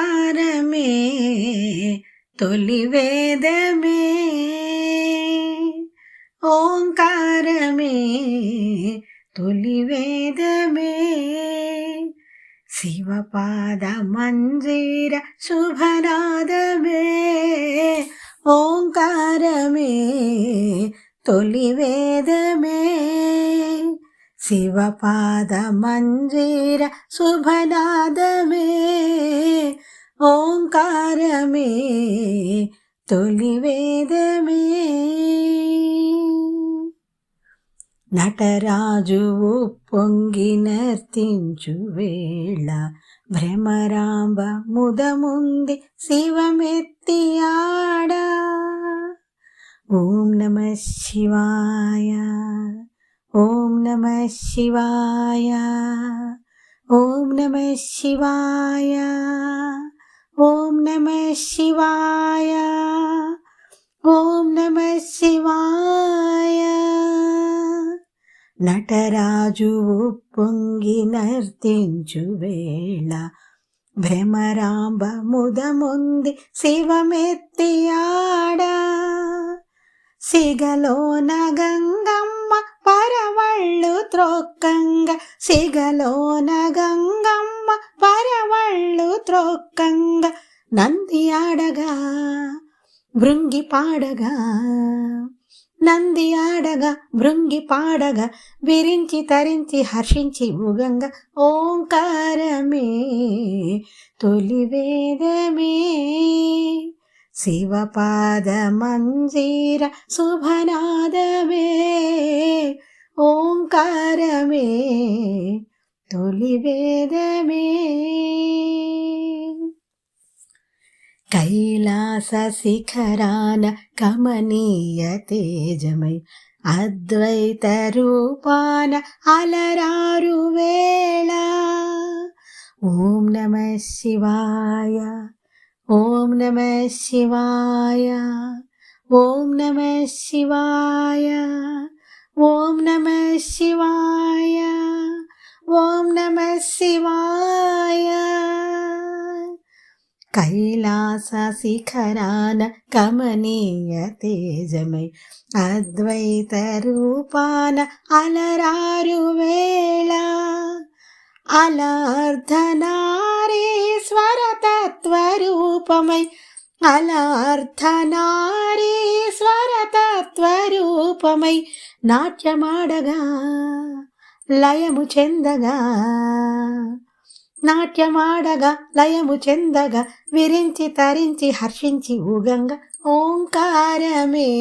ఓంకారమే తొలి వేదమే, ఓంకారమే తొలి వేదమే, శివపాద మంజీర శుభనాదమే, ఓంకారమే తొలి వేదమే, శివపాద మంజీర శుభనాదమే, ఓంకారమే తొలి వేదమే. నటరాజు పొంగి నర్తించు వేళ, భ్రమరాంబ ముదముంది శివమెత్తి ఆడా. ఓం నమ శివాయ, ఓం నమ శివాయ, ఓం నమ శివాయ, ఓం నమ శివాయ, ఓం నమ శివాయ. నటరాజు పొంగి నర్తించు వేళ, భ్రమరాంబ ముదముంది శివమెత్తి ఆడా. సిగలోన గంగమ్మ పరవళ్ళు త్రొక్కంగ, సిగలోన గంగమ్మ పరవళ్ళు త్రొక్కంగ, నంది ఆడగా భృంగి పాడగా, నంది ఆడగా భృంగి పాడగా, విరించి తరించి హర్షించి ఉగంగా, ఓంకారమే తొలి వేదమే, శివపాద మంజీర శుభనాదమే, ఓంకారమే తొలి వేదమే. కైలాస శిఖరాన కమనీయ తేజమై, అద్వైత రూపాన అలరారు వేళ. ఓం నమ శివాయ, ఓం నమ శివాయ, ఓం నమ శివాయ, ఓం నమ శివాయ, ఓం నమ శివాయ. కైలాస శిఖరాన కమనీయ తేజమై, అద్వైత రూపాన అలరారు వేళ. అలర్ధనారీశ్వర తత్వరూపమై, అలర్ధనారీశ్వర తత్వరూపమై, నాట్యమాడగా లయము చెందగా, నాట్యమాడగా లయము చెందగా, విరించి తరించి హర్షించి ఊగంగా, ఓంకారమే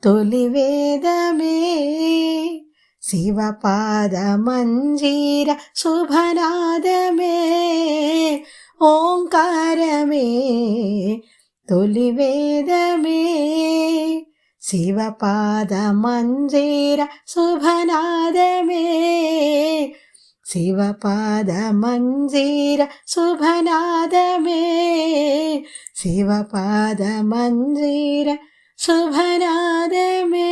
తొలి వేదమే, శివపాద మంజీర శుభనాదమే, ఓంకారమే తొలి వేదమే, శివపాద మంజీర శుభనాదమే, శివపాద మంజీర శుభనాదమే, శివపాద మంజీర శుభనాదమే.